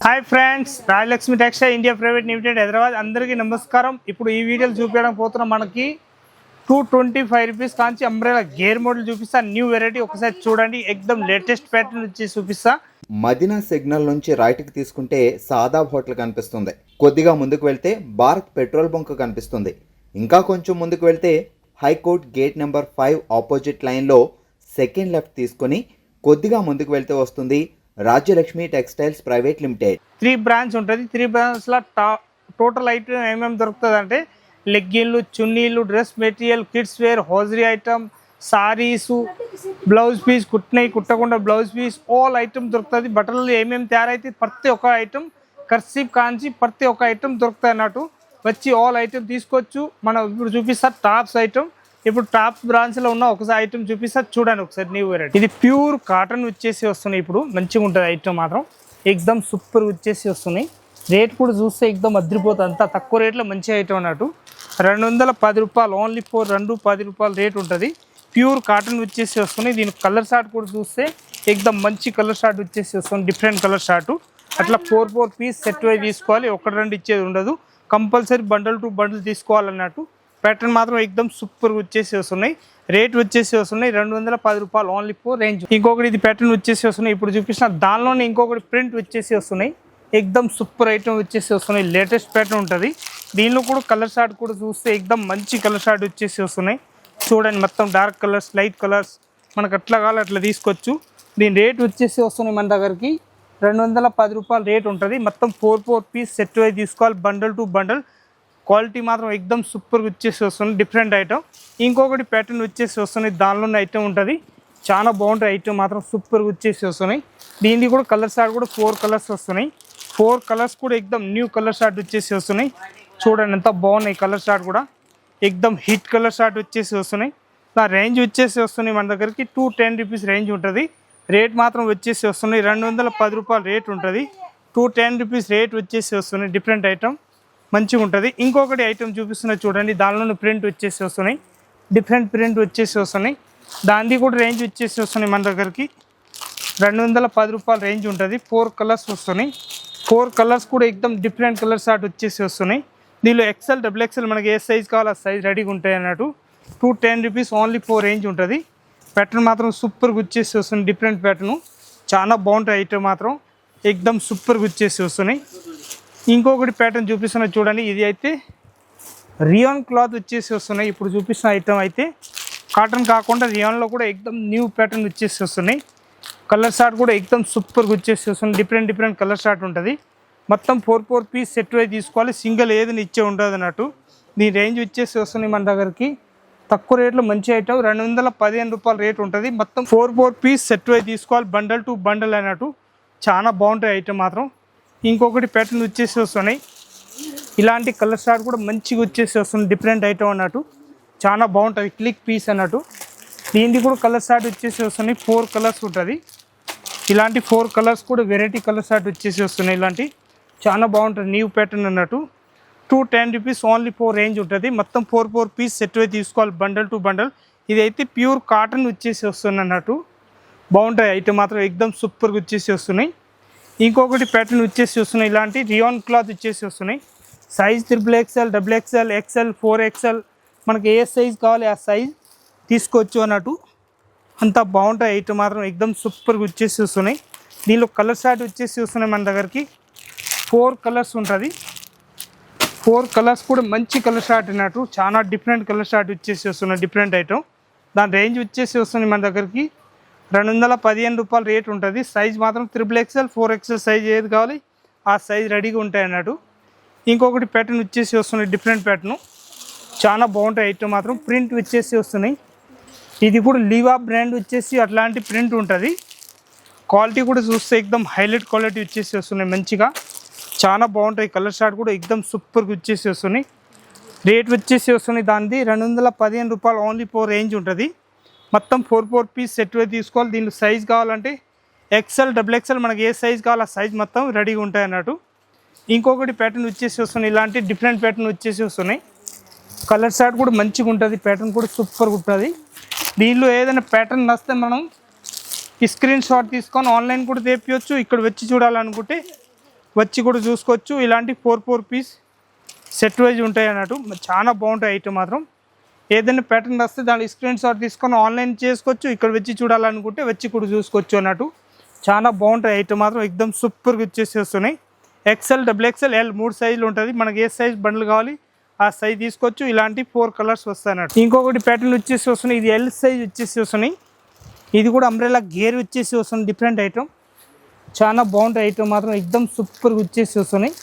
Hi friends, Rajalakshmi textile India private limited Hyderabad. అందరికీ నమస్కారం. ఇప్పుడు ఈ వీడియోలు చూపించడం పోతున్నాం. మనకి 225 రూపీస్ కాంచి అంబ్రెలా గేర్ మోడల్ చూపిస్తా. న్యూ వెరైటీ ఒకసారి చూడండి. ఎక్దమ్ లేటెస్ట్ ప్యాటర్న్ వచ్చి చూపిస్తా. మదీనా సిగ్నల్ నుంచి రైట్కి తీసుకుంటే సాదాబ్ హోటల్ కనిపిస్తుంది. కొద్దిగా ముందుకు వెళ్తే భారత్ పెట్రోల్ బంక్ కనిపిస్తుంది. ఇంకా కొంచెం ముందుకు వెళ్తే హైకోర్ట్ గేట్ నెంబర్ 5 ఆపోజిట్ లైన్లో సెకండ్ లెఫ్ట్ తీసుకొని కొద్దిగా ముందుకు వెళ్తే వస్తుంది Rajyalakshmi textiles private limited. 3 branch ఉంటుంది. 3 బ్రాంచ్లో టోటల్ ఐటమ్ ఏమేమి దొరుకుతుంది అంటే లెగ్గిన్లు, చున్నీలు, dress material, kids wear, hosiery item, saris, blouse piece, కుట్టినవి కుట్టకుండా బ్లౌజ్ పీస్, ఆల్ ఐటమ్ దొరుకుతుంది. బట్టలు ఏమేమి తయారైతే ప్రతి ఒక్క ఐటమ్ కర్సీప్ కాంచి ప్రతి ఒక్క ఐటమ్ దొరుకుతాయి అన్నట్టు. వచ్చి ఆల్ ఐటమ్ తీసుకోవచ్చు. మనం ఇప్పుడు చూపిస్తా టాప్స్ ఐటమ్. ఇప్పుడు టాప్స్ బ్రాంచ్లో ఉన్న ఒకసారి ఐటమ్ చూపిస్తా, చూడండి ఒకసారి న్యూ వెరైటీ. ఇది ప్యూర్ కాటన్ వచ్చేసి వస్తున్నాయి. ఇప్పుడు మంచిగా ఉంటుంది ఐటమ్ మాత్రం. ఎక్దమ్ సూపర్ వచ్చేసి వస్తున్నాయి. రేట్ కూడా చూస్తే ఎక్దమ్ అదిరిపోతుంది. అంత తక్కువ రేట్లో మంచి ఐటమ్ అన్నట్టు. 210 రూపాయలు, ఓన్లీ ఫర్ 210 రూపాయలు రేట్ ఉంటుంది. ప్యూర్ కాటన్ వచ్చేసి వస్తున్నాయి. దీని కలర్ షార్ట్ కూడా చూస్తే ఎక్దమ్ మంచి కలర్ షార్ట్ వచ్చేసి వస్తుంది. Different colour short. అట్లా 4 పీస్ సెట్ అయి తీసుకోవాలి. 1-2 ఇచ్చేది ఉండదు. కంపల్సరీ బండల్ టు బండల్ తీసుకోవాలన్నట్టు. ప్యాటర్న్ మాత్రం ఎక్దమ్ సూపర్ వచ్చేసి వస్తున్నాయి. రేట్ వచ్చేసి వస్తున్నాయి 210 రూపాయలు, ఓన్లీ ఫర్ రేంజ్. ఇంకొకటి ఇది ప్యాటర్న్ వచ్చేసి వస్తున్నాయి. ఇప్పుడు చూపించిన దానిలోనే ఇంకొకటి ప్రింట్ వచ్చేసి వస్తున్నాయి. ఎక్దమ్ సూపర్ ఐటమ్ వచ్చేసి వస్తున్నాయి. లేటెస్ట్ ప్యాటర్న్ ఉంటుంది. దీనిలో కూడా కలర్ షార్ట్ కూడా చూస్తే ఎక్దమ్ మంచి కలర్ షార్ట్ వచ్చేసి వస్తున్నాయి. చూడండి, మొత్తం డార్క్ కలర్స్, లైట్ కలర్స్, మనకు అట్లా కావాలి అట్లా తీసుకోవచ్చు. దీని రేట్ వచ్చేసి వస్తున్నాయి మన దగ్గరికి 210 రూపాయలు రేట్ ఉంటుంది. మొత్తం 4 పీస్ సెట్ అయి తీసుకోవాలి, బండల్ టు బండల్. క్వాలిటీ మాత్రం ఎక్దమ్ సూపర్గా వచ్చేసి వస్తుంది. Different item. ఇంకొకటి ప్యాటర్న్ వచ్చేసి వస్తున్నాయి. దానిలో ఉన్న ఐటమ్ ఉంటుంది. చాలా బాగుంటుంది ఐటమ్ మాత్రం. సూపర్గా వచ్చేసి వస్తున్నాయి. దీనికి కూడా కలర్ షార్ట్ కూడా 4 కలర్స్ వస్తున్నాయి. 4 కలర్స్ కూడా ఎక్దమ్ న్యూ కలర్ షార్ట్ వచ్చేసి వస్తున్నాయి. చూడండి ఎంత బాగున్నాయి కలర్ షార్ట్ కూడా. ఎక్దమ్ హిట్ కలర్ షార్ట్ వచ్చేసి వస్తున్నాయి. నా రేంజ్ వచ్చేసి వస్తున్నాయి మన దగ్గరికి 210 రూపీస్ రేంజ్ ఉంటుంది. రేట్ మాత్రం వచ్చేసి వస్తున్నాయి 210 రూపాయలు రేట్ ఉంటుంది. 210 రూపీస్ రేట్ వచ్చేసి వస్తున్నాయి. డిఫరెంట్ ఐటమ్ మంచిగా ఉంటుంది. ఇంకొకటి ఐటమ్ చూపిస్తున్నా చూడండి. దానిలో ప్రింట్ వచ్చేసి వస్తున్నాయి. డిఫరెంట్ ప్రింట్ వచ్చేసి వస్తున్నాయి. దానికి కూడా రేంజ్ వచ్చేసి వస్తున్నాయి మన దగ్గరికి 210 రూపాయలు రేంజ్ ఉంటుంది. 4 కలర్స్ వస్తున్నాయి. 4 కలర్స్ కూడా ఎక్దమ్ డిఫరెంట్ కలర్ షార్ట్ వచ్చేసి వస్తున్నాయి. దీనిలో XL, XXL మనకి ఏ సైజ్ కావాలో ఆ సైజ్ రెడీగా ఉంటాయి అన్నట్టు. 210 రూపీస్, ఓన్లీ 4 రేంజ్ ఉంటుంది. ప్యాటర్న్ మాత్రం సూపర్గా వచ్చేసి వస్తుంది. డిఫరెంట్ ప్యాటర్ను చాలా బాగుంటుంది ఐటమ్ మాత్రం. ఎక్దమ్ సూపర్గా వచ్చేసి వస్తున్నాయి. ఇంకొకటి ప్యాటర్న్ చూపిస్తున్నా చూడండి. ఇది అయితే రియాన్ క్లాత్ వచ్చేసి వస్తున్నాయి. ఇప్పుడు చూపిస్తున్న ఐటమ్ అయితే కాటన్ కాకుండా రియాన్లో కూడా ఎక్దమ్ న్యూ ప్యాటర్న్ వచ్చేసి వస్తున్నాయి. కలర్ షార్ట్ కూడా ఎక్దమ్ సూపర్గా వచ్చేసి వస్తుంది. డిఫరెంట్ కలర్ షార్ట్ ఉంటుంది. మొత్తం 4 పీస్ సెట్ అయి తీసుకోవాలి. సింగిల్ ఏదైనా ఇచ్చే ఉంటుంది అన్నట్టు. దీని రేంజ్ వచ్చేసి వస్తున్నాయి మన దగ్గరికి తక్కువ రేట్లో మంచి ఐటమ్ 215 రూపాయలు రేట్ ఉంటుంది. మొత్తం 4 పీస్ సెట్ అయి తీసుకోవాలి, బండల్ టు బండల్ అన్నట్టు. చాలా బాగుంటాయి ఐటమ్ మాత్రం. ఇంకొకటి ప్యాటర్న్ వచ్చేసి వస్తున్నాయి. ఇలాంటి కలర్ షార్ట్ కూడా మంచిగా వచ్చేసి వస్తుంది. డిఫరెంట్ ఐటమ్ అన్నట్టు. చాలా బాగుంటుంది. క్లిక్ పీస్ అన్నట్టు. దీనికి కూడా కలర్ షార్ట్ వచ్చేసి వస్తున్నాయి. 4 కలర్స్ ఉంటుంది. ఇలాంటి 4 కలర్స్ కూడా వెరైటీ కలర్ షార్ట్ వచ్చేసి వస్తున్నాయి. ఇలాంటి చాలా బాగుంటుంది. న్యూ ప్యాటర్న్ అన్నట్టు. 210 రూపీస్, ఓన్లీ 4 రేంజ్ ఉంటుంది. మొత్తం 4 పీస్ సెట్ అయి తీసుకోవాలి, బండల్ టు బండల్. ఇది అయితే ప్యూర్ కాటన్ వచ్చేసి వస్తుంది అన్నట్టు. బాగుంటాయి ఐటమ్ మాత్రం. ఎక్దమ్ సూపర్గా వచ్చేసి వస్తున్నాయి. ఇంకొకటి ప్యాటర్న్ వచ్చేసి వస్తున్నాయి. ఇలాంటి రియాన్ క్లాత్ వచ్చేసి వస్తున్నాయి. Size XXL, XXL, XL, 4XL మనకి ఏ సైజ్ కావాలి ఆ సైజ్ తీసుకోవచ్చు అన్నట్టు. అంత బాగుంటాయి ఐటమ్ మాత్రం. ఎక్దమ్ సూపర్గా వచ్చేసి వస్తున్నాయి. దీనిలో కలర్ షార్ట్ వచ్చేసి వస్తున్నాయి మన దగ్గరికి 4 కలర్స్ ఉంటుంది. 4 కలర్స్ కూడా మంచి కలర్ షార్ట్ అన్నట్టు. చాలా డిఫరెంట్ కలర్ షార్ట్ వచ్చేసి వస్తున్నాయి. Different item. దాని రేంజ్ వచ్చేసి వస్తుంది మన దగ్గరికి 215 రూపాయలు రేట్ ఉంటుంది. సైజ్ మాత్రం XXL, 4XL సైజ్ ఏది కావాలి ఆ సైజ్ రెడీగా ఉంటాయి అన్నట్టు. ఇంకొకటి ప్యాటర్న్ వచ్చేసి వస్తున్నాయి. డిఫరెంట్ ప్యాటర్ను చాలా బాగుంటాయి ఐటమ్ మాత్రం. ప్రింట్ వచ్చేసి వస్తున్నాయి. ఇది కూడా లీవా బ్రాండ్ వచ్చేసి అట్లాంటి ప్రింట్ ఉంటుంది. క్వాలిటీ కూడా చూస్తే ఎక్దమ్ హైలైట్ క్వాలిటీ వచ్చేసి వస్తున్నాయి. మంచిగా చాలా బాగుంటాయి. కలర్ షార్ట్ కూడా ఎక్దమ్ సూపర్గా వచ్చేసి వస్తున్నాయి. రేట్ వచ్చేసి వస్తున్నాయి దానిది 215 రూపాయలు, ఓన్లీ 4 రేంజ్ ఉంటుంది. మొత్తం 4 పీస్ సెట్ అయి తీసుకోవాలి. దీనిలో సైజ్ కావాలంటే XL, XXL మనకి ఏ సైజ్ కావాలి ఆ సైజ్ మొత్తం రెడీగా ఉంటాయి అన్నట్టు. ఇంకొకటి ప్యాటర్న్ వచ్చేసి వస్తున్నాయి. ఇలాంటి డిఫరెంట్ ప్యాటర్న్ వచ్చేసి వస్తున్నాయి. కలర్ షార్ట్ కూడా మంచిగా ఉంటుంది. ప్యాటర్న్ కూడా సూపర్గా ఉంటుంది. దీనిలో ఏదైనా ప్యాటర్న్ వస్తే మనం స్క్రీన్ షాట్ తీసుకొని ఆన్లైన్ కూడా తెప్పించవచ్చు. ఇక్కడ వచ్చి చూడాలనుకుంటే వచ్చి కూడా చూసుకోవచ్చు. ఇలాంటి 4 పీస్ సెట్ వైజ్ ఉంటాయి అన్నట్టు. చాలా బాగుంటాయి ఐటమ్ మాత్రం. ఏదైనా ప్యాటర్న్ వస్తే దాని స్క్రీన్ షాట్ తీసుకొని ఆన్లైన్ చేసుకోవచ్చు. ఇక్కడ వచ్చి చూడాలనుకుంటే వచ్చి కూడా చూసుకోవచ్చు అన్నట్టు. చాలా బాగుంటాయి ఐటమ్ మాత్రం. ఎక్దమ్ సూపర్గా వచ్చేసి వస్తున్నాయి. ఎక్సెల్, XXL, L 3 సైజులు ఉంటుంది. మనకి ఏ సైజ్ బండ్లు కావాలి ఆ సైజ్ తీసుకోవచ్చు. ఇలాంటి 4 కలర్స్ వస్తాయి అన్నట్టు. ఇంకొకటి ప్యాటర్న్ వచ్చేసి వస్తున్నాయి. ఇది L సైజ్ వచ్చేసి వస్తున్నాయి. ఇది కూడా అంబ్రెలా గేర్ వచ్చేసి వస్తుంది. డిఫరెంట్ ఐటమ్, చాలా బాగుంటాయి ఐటమ్ మాత్రం. ఎక్దమ్ సూపర్గా వచ్చేసి వస్తున్నాయి.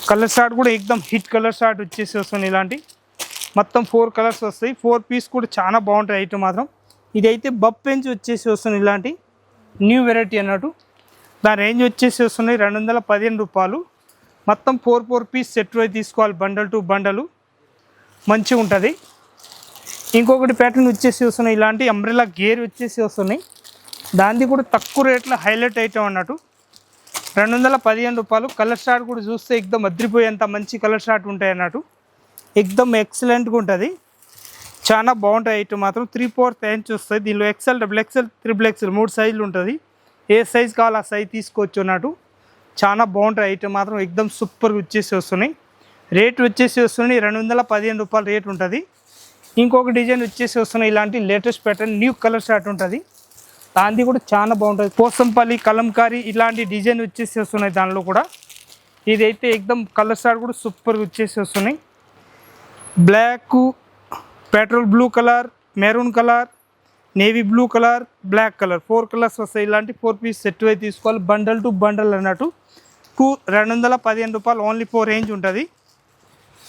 కలర్ షార్ట్ కూడా ఎక్దమ్ హిట్ కలర్ షార్ట్ వచ్చేసి వస్తుంది. ఇలాంటి మొత్తం 4 కలర్స్ వస్తాయి. 4 పీస్ కూడా చాలా బాగుంటాయి ఐటమ్ మాత్రం. ఇదైతే బబ్ పెంచ్ వచ్చేసి వస్తుంది. ఇలాంటి న్యూ వెరైటీ అన్నట్టు. దాని రేంజ్ వచ్చేసి వస్తున్నాయి 215 రూపాయలు. మొత్తం 4 పీస్ సెట్ వైజ్ తీసుకోవాలి. బండల్ టు బండలు మంచిగా ఉంటుంది. ఇంకొకటి ప్యాటర్న్ వచ్చేసి వస్తున్నాయి. ఇలాంటి అంబ్రెలా గేర్ వచ్చేసి వస్తున్నాయి. దాన్ని కూడా తక్కువ రేట్లో హైలైట్ ఐటమ్ అన్నట్టు. 215 రూపాయలు. కలర్ షార్ట్ కూడా చూస్తే ఎక్దమ్ అద్రిపోయేంత మంచి కలర్ షార్ట్ ఉంటాయి అన్నట్టు. ఎక్దమ్ ఎక్సలెంట్గా ఉంటుంది. చాలా బాగుంటాయి ఐటమ్ మాత్రం. 3/4 ఇంచ్ వస్తుంది. దీనిలో XL, XXL, XXL 3 సైజులు ఉంటుంది. ఏ సైజ్ కావాలో ఆ సైజ్ తీసుకోవచ్చు అన్నట్టు. చాలా బాగుంటాయి ఐటమ్ మాత్రం. ఎక్దమ్ సూపర్గా వచ్చేసి వస్తున్నాయి. రేట్ వచ్చేసి వస్తున్నాయి 215 రూపాయలు రేట్ ఉంటుంది. ఇంకొక డిజైన్ వచ్చేసి వస్తున్నాయి. ఇలాంటి latest pattern new colour short ఉంటుంది. దాన్ని కూడా చాలా బాగుంటుంది. పోసంపల్లి, కలంకారీ ఇలాంటి డిజైన్ వచ్చేసి వస్తున్నాయి దానిలో కూడా. ఇదైతే ఎక్దమ్ కలర్ షార్ట్ కూడా సూపర్గా వచ్చేసి వస్తున్నాయి. Black, petrol blue colour, maroon colour, navy blue colour, black colour 4 colours వస్తాయి. ఇలాంటి 4 పీస్ సెట్ అయితే తీసుకోవాలి. బండల్ టు బండల్ అన్నట్టు. 215 రూపాయలు ఓన్లీ 4 రేంజ్ ఉంటుంది.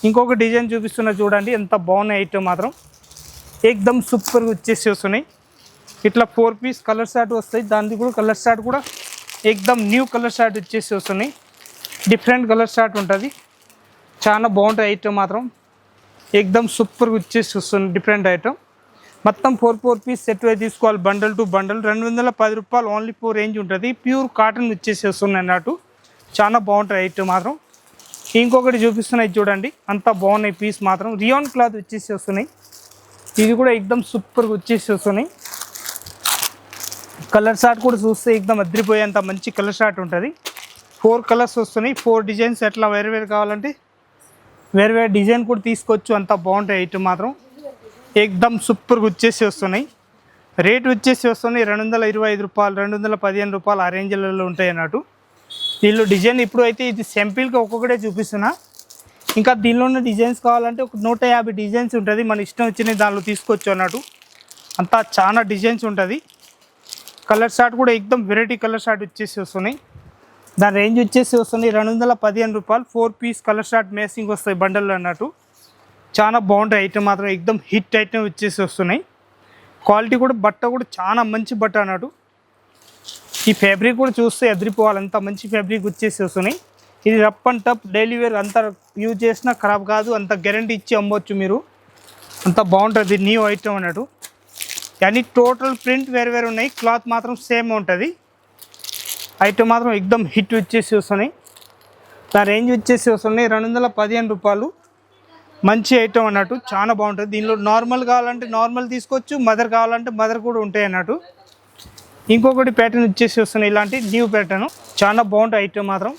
ఇంకొక డిజైన్ చూపిస్తున్నా చూడండి. ఎంత బాగున్నాయి ఐటమ్ మాత్రం. ఎక్దమ్ సూపర్గా వచ్చేసి వస్తున్నాయి. ఇట్లా 4 పీస్ కలర్ షార్ట్ వస్తాయి. దానికి కూడా కలర్ షార్ట్ కూడా ఎక్దమ్ న్యూ కలర్ షార్ట్ వచ్చేసి వస్తున్నాయి. డిఫరెంట్ కలర్ షార్ట్ ఉంటుంది. చాలా బాగుంటాయి ఐటమ్ మాత్రం. ఎక్దమ్ సూపర్గా వచ్చేసి వస్తుంది డిఫరెంట్ ఐటమ్. మొత్తం 4 పీస్ సెట్ అయితే తీసుకోవాలి. బండల్ టు బండల్ 210 రూపాయలు ఓన్లీ 4 రేంజ్ ఉంటుంది. ప్యూర్ కాటన్ వచ్చేసి వస్తుంది అన్నట్టు. చాలా బాగుంటాయి ఐటమ్ మాత్రం. ఇంకొకటి చూపిస్తున్నాయి చూడండి. అంత బాగున్నాయి పీస్ మాత్రం. రియాన్ క్లాత్ వచ్చేసి వస్తున్నాయి. ఇది కూడా ఎక్దమ్ సూపర్గా వచ్చేసి వస్తున్నాయి. కలర్ షార్ట్ కూడా చూస్తే ఎక్దమ్ అద్రిపోయేంత మంచి కలర్ షార్ట్ ఉంటుంది. 4 కలర్స్ వస్తున్నాయి. 4 డిజైన్స్ ఎట్లా వేరు కావాలంటే వేరు డిజైన్ కూడా తీసుకోవచ్చు. అంత బాగుంటాయి ఐటమ్ మాత్రం. ఎక్దమ్ సూపర్గా వచ్చేసి వస్తున్నాయి. రేట్ వచ్చేసి వస్తున్నాయి 225 రూపాయలు, 215 రూపాయలు ఆ రేంజ్లలో ఉంటాయి అన్నట్టు. దీనిలో డిజైన్ ఇప్పుడు అయితే ఇది సింపుల్గా ఒక్కొక్కటే చూపిస్తున్నా. ఇంకా దీనిలో ఉన్న డిజైన్స్ కావాలంటే ఒక 150 డిజైన్స్ ఉంటుంది. మన ఇష్టం వచ్చిన దానిలో తీసుకోవచ్చు అన్నట్టు. అంతా చాలా డిజైన్స్ ఉంటుంది. కలర్ షార్ట్ కూడా ఎక్దమ్ వెరైటీ కలర్ షార్ట్ వచ్చేసి వస్తున్నాయి. దాని రేంజ్ వచ్చేసి వస్తుంది 215 రూపాయలు. 4 పీస్ కలర్ షార్ట్ మేసింగ్ వస్తాయి బండల్లో అన్నట్టు. చాలా బాగుంటాయి ఐటమ్ మాత్రం. ఎక్దమ్ హిట్ ఐటమ్ వచ్చేసి వస్తున్నాయి. క్వాలిటీ కూడా బట్ట కూడా చాలా మంచి బట్ట అన్నట్టు. ఈ ఫ్యాబ్రిక్ కూడా చూస్తే ఎదిరిపోవాలి. అంత మంచి ఫ్యాబ్రిక్ వచ్చేసి వస్తున్నాయి. ఇది rough and tough daily wear అంత యూజ్ చేసినా ఖరాబ్ కాదు. అంత గ్యారంటీ ఇచ్చి అమ్మవచ్చు మీరు. అంత బాగుంటుంది న్యూ ఐటమ్ అన్నట్టు. కానీ టోటల్ ప్రింట్ వేరు ఉన్నాయి. క్లాత్ మాత్రం సేమ్ ఉంటుంది. ఐటమ్ మాత్రం ఎక్దమ్ హిట్ వచ్చేసి వస్తున్నాయి. దాని రేంజ్ వచ్చేసి వస్తున్నాయి 215 రూపాయలు. మంచి ఐటమ్ అన్నట్టు. చాలా బాగుంటుంది. దీనిలో నార్మల్ కావాలంటే నార్మల్ తీసుకోవచ్చు. మదర్ కావాలంటే మదర్ కూడా ఉంటాయి అన్నట్టు. ఇంకొకటి ప్యాటర్న్ వచ్చేసి వస్తున్నాయి. ఇలాంటి న్యూ ప్యాటర్న్ చాలా బాగుంటుంది ఐటమ్ మాత్రం.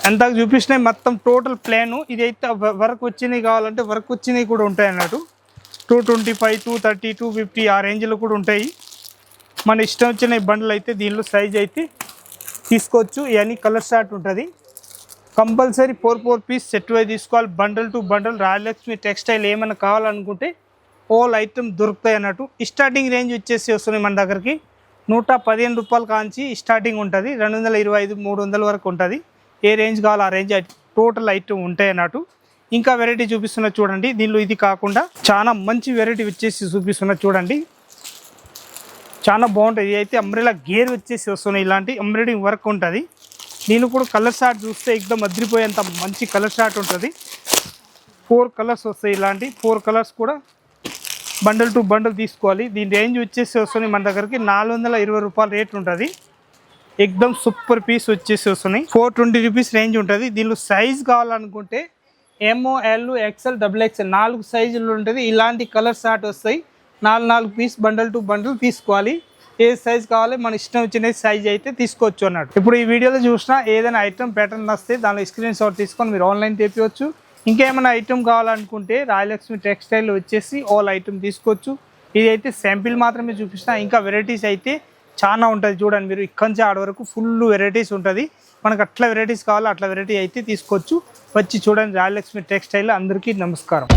ఎంత చూపించినాయి మొత్తం టోటల్ ప్లాన్. ఇదైతే వర్క్ వచ్చినవి కావాలంటే వర్క్ వచ్చినవి కూడా ఉంటాయి అన్నట్టు. 225, 230, 250 ఆ రేంజ్లో కూడా ఉంటాయి. మన ఇష్టం వచ్చిన బండ్లు అయితే దీనిలో సైజ్ అయితే తీసుకోవచ్చు. ఇవన్నీ కలర్ షార్ట్ ఉంటుంది. కంపల్సరీ 4 పీస్ సెట్ అయి తీసుకోవాలి. Bundle to bundle. Rayalakshmi textile ఏమైనా కావాలనుకుంటే ఆల్ ఐటమ్ దొరుకుతాయి అన్నట్టు. స్టార్టింగ్ రేంజ్ వచ్చేసి వస్తున్నాయి మన దగ్గరికి 115 రూపాయలు కాంచి స్టార్టింగ్ ఉంటుంది. 225, 300 వరకు ఉంటుంది. ఏ రేంజ్ కావాలో ఆ రేంజ్ టోటల్ ఐటమ్ ఉంటాయి అన్నట్టు. ఇంకా వెరైటీ చూపిస్తున్నా చూడండి. దీనిలో ఇది కాకుండా చాలా మంచి వెరైటీ వచ్చేసి చూపిస్తున్నా చూడండి. చాలా బాగుంటుంది. ఇది అయితే అంబ్రెలా గేర్ వచ్చేసి వస్తున్నాయి. ఇలాంటి ఎంబ్రాయిడింగ్ వర్క్ ఉంటుంది. దీని కూడా కలర్ షార్ట్ చూస్తే ఎక్దమ్ అదిరిపోయేంత మంచి కలర్ షార్ట్ ఉంటుంది. 4 కలర్స్ వస్తాయి. ఇలాంటి 4 కలర్స్ కూడా బండల్ టు బండల్ తీసుకోవాలి. దీని రేంజ్ వచ్చేసి వస్తున్నాయి మన దగ్గరికి 420 రూపాయలు రేట్ ఉంటుంది. ఎక్దమ్ సూపర్ పీస్ వచ్చేసి వస్తున్నాయి. 420 రూపీస్ రేంజ్ ఉంటుంది. దీనిలో సైజ్ కావాలనుకుంటే ML, XL, XXL 4 సైజులు ఉంటుంది. ఇలాంటి కలర్ షార్ట్ వస్తాయి. 4 పీస్ బండల్ టు బండల్ తీసుకోవాలి. ఏ సైజ్ కావాలి మన ఇష్టం వచ్చిన సైజ్ అయితే తీసుకోవచ్చు అన్నట్టు. ఇప్పుడు ఈ వీడియోలో చూసినా ఏదైనా ఐటమ్ ప్యాటర్న్ వస్తే దానిలో స్క్రీన్ షాట్ తీసుకొని మీరు ఆన్లైన్ తెప్పించవచ్చు. ఇంకేమైనా ఐటమ్ కావాలనుకుంటే రాయలక్ష్మి టెక్స్టైల్ వచ్చేసి ఆల్ ఐటమ్ తీసుకోవచ్చు. ఇది అయితే శాంపిల్ మాత్రమే చూపిస్తున్నా, ఇంకా వెరైటీస్ అయితే చాలా ఉంటుంది. చూడండి మీరు ఇక్కడి నుంచి ఆడ వరకు ఫుల్ వెరైటీస్ ఉంటుంది. మనకు అట్లా వెరైటీస్ కావాలో అట్లా వెరైటీ అయితే తీసుకోవచ్చు. వచ్చి చూడండి రాయలక్ష్మి టెక్స్టైల్. అందరికీ నమస్కారం.